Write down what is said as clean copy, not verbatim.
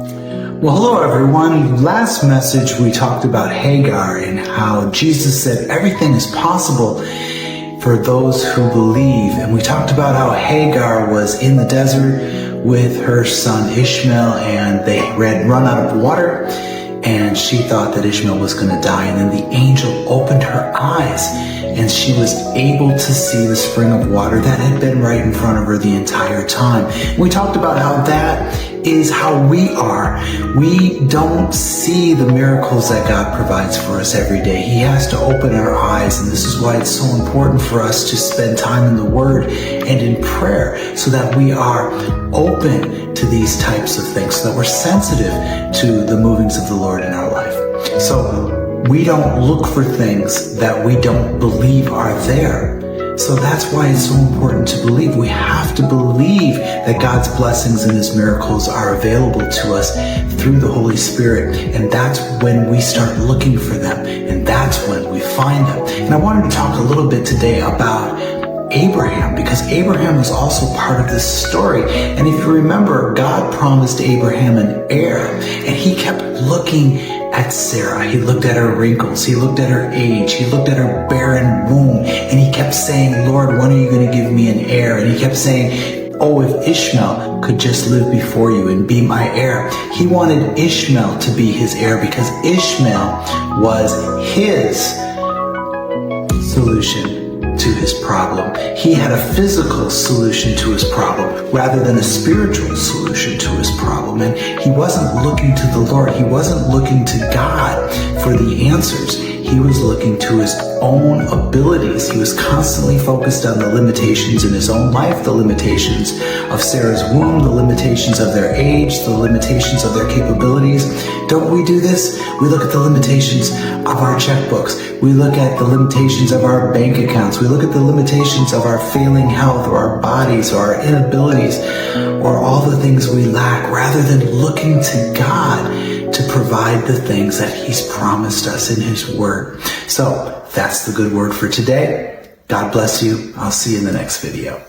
Well, hello everyone. Last message we talked about Hagar and how Jesus said everything is possible for those who believe. And we talked about how Hagar was in the desert with her son Ishmael, and they had run out of water, and she thought that Ishmael was going to die. And then the angel opened her eyes, and she was able to see the spring of water that had been right in front of her the entire time. We talked about how that is how we are. We don't see the miracles that God provides for us every day. He has to open our eyes, and this is why it's so important for us to spend time in the Word and in prayer so that we are open to these types of things, so that we're sensitive to the movings of the Lord in our life. So we don't look for things that we don't believe are there. So that's why it's so important to believe. We have to believe that God's blessings and His miracles are available to us through the Holy Spirit. And that's when we start looking for them. And that's when we find them. And I wanted to talk a little bit today about Abraham, because Abraham was also part of this story. And if you remember, God promised Abraham an heir, and he kept looking at Sarah. He looked at her wrinkles, he looked at her age, he looked at her barren womb, and he kept saying, Lord, when are you going to give me an heir? And he kept saying, oh, if Ishmael could just live before you and be my heir. He wanted Ishmael to be his heir because Ishmael was his solution to his problem. He had a physical solution to his problem rather than a spiritual solution to his problem. And he wasn't looking to the Lord. He wasn't looking to God for the answers. He was looking to his own abilities. He was constantly focused on the limitations in his own life, the limitations of Sarah's womb, the limitations of their age, the limitations of their capabilities. Don't we do this? We look at the limitations of our checkbooks. We look at the limitations of our bank accounts. We look at the limitations of our failing health or our bodies or our inabilities or all the things we lack, rather than looking to God to provide the things that He's promised us in His Word. So that's the good word for today. God bless you. I'll see you in the next video.